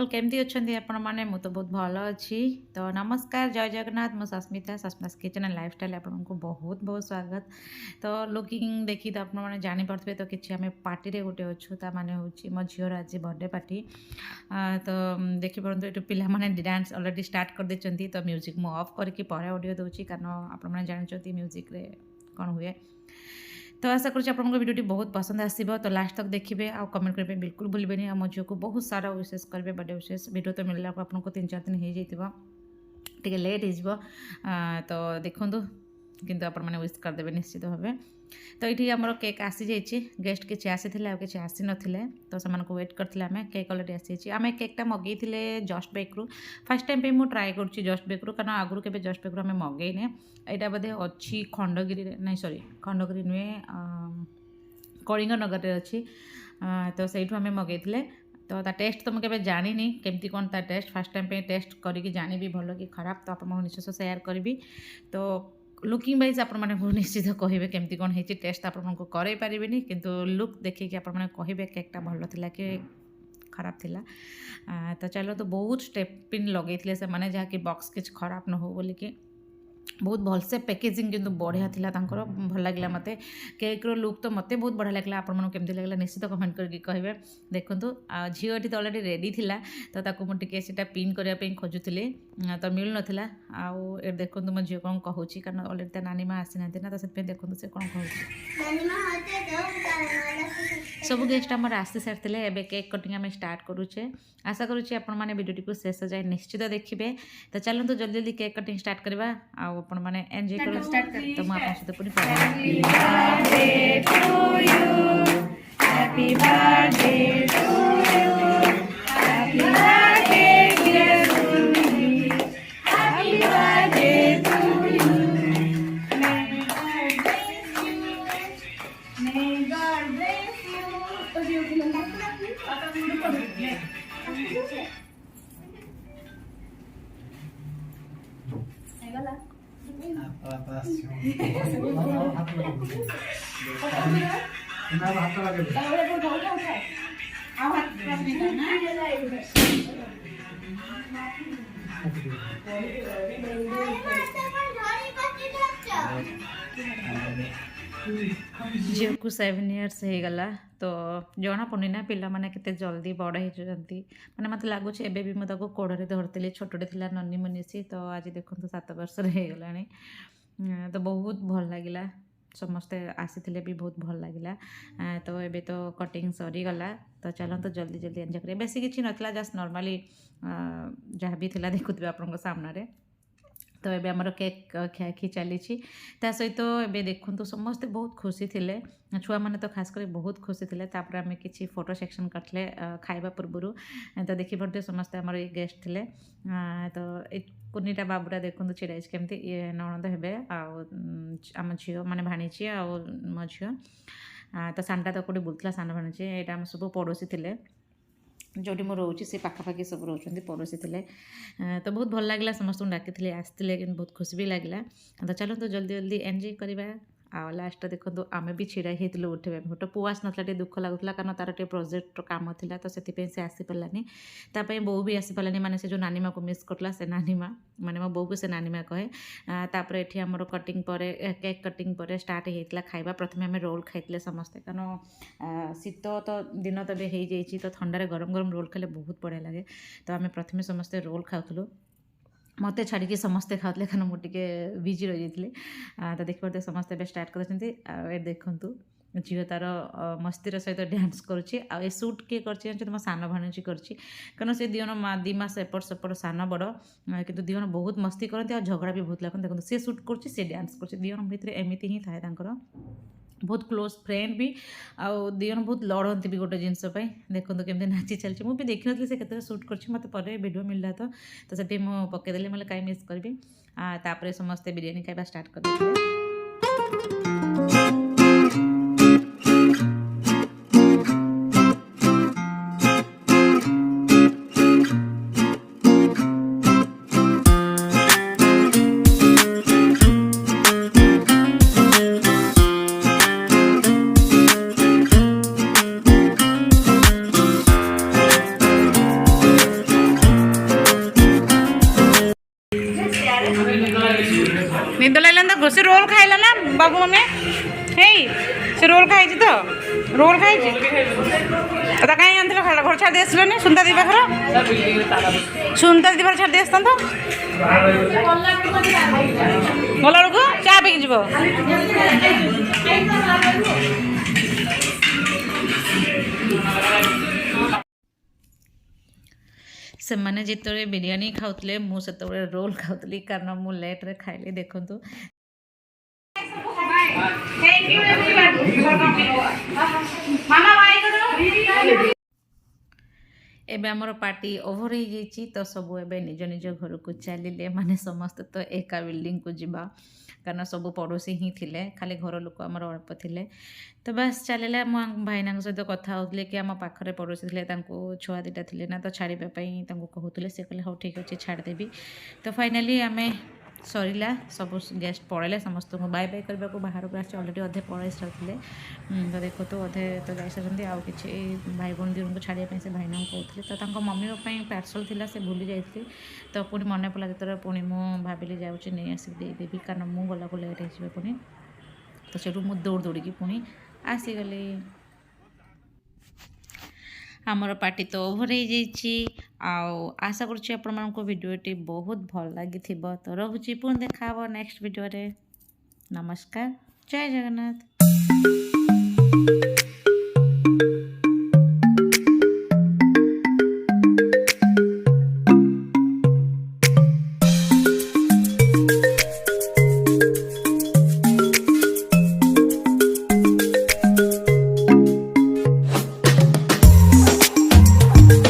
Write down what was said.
केमती अच्छे आपण मैंने मु तो बहुत भल अच्छी। तो नमस्कार जय जगन्नाथ मो सस्मिता किचन एंड लाइफस्टाइल आपको बहुत बहुत स्वागत। तो लुकिंग देखी तो आपने जानीपे तो किसी आम पार्टी रे गोटे अच्छु ता माने होची मो झीर आज बर्थडे पार्टी। तो देखिपे ये पिला माने डांस अलरेडी स्टार्ट कर देचंती। तो म्यूजिक मु ऑफ करके पर ऑडियो दूची कारण आपने जानते म्यूजिक रे कौन हुए। तो आशा करुँच आपको वीडियो बहुत पसंद आसो। तो लास्ट तक देखिए आ कमेंट करेंगे बिल्कुल भूलें। मो झील को बहुत सारा विशेष करेंगे बर्थडे विशेष वीडियो तो मिलला आपको 3-4 दिन हो जाए लेट हो। तो देखूँ किंतु आपण मैंने विश करदे निश्चित भाव। तो ये आमर केक आसी जाइए गेस्ट किसी आसी कि आसी नथिले तो से वेट करते आम केक अलरेडी आसी आम केकटा मगई जस्ट बेक रु फास्ट टाइम पे मुझे ट्राए करुँच जस्ट बेक रु कारण आगुरी के जस्ट बेक रु आम मगईने यहाँ बोधे अच्छी खंडगिरी नहीं सॉरी खंडगिरी नुहे कलिंग नगर अच्छी। तो से आम मगई तो ता टेस्ट तो मुझे जानी केमती कौन ता टेस्ट फास्ट टाइम पे टेस्ट करके जानी भल कि खराब तो आप निश्चय सेयार करी। तो लुकिंग वाइज आप निश्चित कहे केमती कौन है टेस्ट आपको करे पारे किंतु लुक देखिए आप कहे केकटा भल था कि खराब थिला। तो चलो तो बहुत स्टेपिन लगे से मैंने जहाँकि बॉक्स किसी खराब न हो बोलिकी बहुत भलसे पैकेजिंग किंतु बढ़िया थिला तांकर भल लगे मत केक्र लुक तो मत बहुत बढ़िया लगे। आपको केमती लगे निश्चित कमेंट करके कहे। देखूँ झीटी तो अलरेडी रेडी थिला तो ताकू मुझे सीटा पिन करने खोजुली तो मिल नाला आउ देखूँ मो झील कौन कहूँ कारण अलरेडी ता नानी माँ आसी ना तो से देखूँ से कौन कहूँ। सब गेस्ट आम आसी सारी एवं केक कटिंग आम स्टार्ट करुचे। आशा करुँचे आपने वीडियो को शेष जाए निश्चित देखिए। तो चलते जल्दी जल्दी केक कटिंग स्टार्ट करवा आपण मैंने एंजॉय करो। तो मैं आपन सहित पुनी झील को 7 इयर्स हो गला। तो जना पड़नी ना पिला माने केते जल्दी बड़ होती माने मत लगुच एबे भी मुझे कोड़े धरती छोटे थिला ननी मुनिसी। तो आज देखो 7 वर्ष हो गलानी। तो बहुत भल लगिला समस्ते आसी भी बहुत भल लगिला। तो एबे तो कटिंग सरीगला। तो चलो तो जल्दी जल्दी एंजॉय करें। बेसी किसी नाला जस्ट नॉर्मली जहाँ भी थिला देखुथे आपन सामने। तो ये आमर केक खियाखी चली सहित ए देखूँ समस्ते बहुत खुशी थे छुआ मैंने तो खास कर बहुत खुशी थे। तापर आम कि फोटो सेक्शन करते खाइबा पूर्व। तो देखिए समस्ते आमर ये गेस्ट थे। तो कुनिटा बाबूरा देखो छिड़ा केमती ये ननद हे आम झील माने भाणीची आ मो झील। तो सानटा तो कौटे बुलूला सान भाणीची यहाँ आम सब पड़ोसी थे जो मुझे रोचे से पाखापाखि सब रोच पड़ोसी थे। तो बहुत भल लगे समस्त डाकी आसते कि बहुत खुशी भी लगे। तो चलो तो जल्दी जल्दी एंजॉय करवा। आ लास्ट देखो आम भी छिड़ा होते उठे गोटे पु आस ना दुख लगुला कारण तार टे प्रोजेक्ट काम था। तो से आसी पारानी तापाई बो भी आसी पारानी माने से जो नानी माँ को मिस करला से नानी माँ माने मो बो को से नानी माँ कहे। तापर एठी आमर कटिंग पर केक कटिंग पर स्टार्ट होता खाइबा। प्रथम आम रोल खाई समस्ते कारण शीत तो दिन तो हो जाइए तो ठंडारे गरम गरम रोल खाले बहुत बढ़िया लगे। तो आम प्रथम समस्ते रोल खाऊलु मत छाड़ी समस्ते खाते कारण मुझे बिजी रही जाती। तो देखिए समस्ते स्टार्ट कर देखु झील तार मस्तीर सहित डांस करुच्ची। आ सुट किए कर मो सान भाणीची कारण से दी मास एपट सेपट सान बड़ कि दिवन बहुत मस्ती करती और झगड़ा भी बहुत लगता। देखो सी सुट कर डांस कर दिवन भितर एमती ही थाए बहुत क्लोज फ्रेंड भी आउ दिवन बहुत लड़ती भी गोटे जिनसपाई। देखो केमती नाची चलती मुझे देखी नी से केते सुट कर मत पर वीडियो मिलला तो से मुझे पकईदेली मतलब कहीं मिस करी। तापर समस्ते बिरियानी खाइबा स्टार्ट कर। लागू से रोल खाइला ना बाबू मम्मी हे से रोल खाई तो रोल खाई तो कहीं आनते खाला घर छाड़ दिए नहीं सुनता दी पाखर सुनता दी छाड़ दिए तो गला बेलू चा पी जीव से मैंने जिते बिरियानी खाऊले मुझे रोल खाऊली कारण मु लेट्रे खाइली देखु एबे आमर पार्टी ओभर हो जाइए तो सब एबे निज निज घर को चलिए माने समस्त तो एका बिल्डिंग को जीवा कारण सब पड़ोशी ही थिले खाली घर लोक आमर अल्प थिले तो बस चलिए मो भाईना सहित कथा होते कि आम पाखे पड़ोशी थे छुआ दुटा थे ना तो छाड़ापी कहते से कहले हाँ ठीक अच्छे छाड़देवी तो फाइनाली आम सरीला सब गेस्ट पड़े समस्त को बाय बाय करने को बाहर को आसे अलरेडी अधे पड़े सारे तो देखो तो अधे तो जा सारी आउ कि भाई भौणी दूर को छाड़ापी से भाईना कहते तो मम्मी पार्सल था से भूली जाती तो पुणी मन पड़ा जो पुणी मुझे भाविली जाऊँगी नहीं आसिक देदेवी कारण मुझे गला को लेट हो पुणी तो से दौड़ दौड़ी पुणी आसीगली आमर पार्टी तो ओभर हो जाइए आशा करुँच आपको भिडियोटी बहुत भल लगी तो रोचे पुणी देखा नेक्स्ट वीडियो रे नमस्कार जय जगन्नाथ।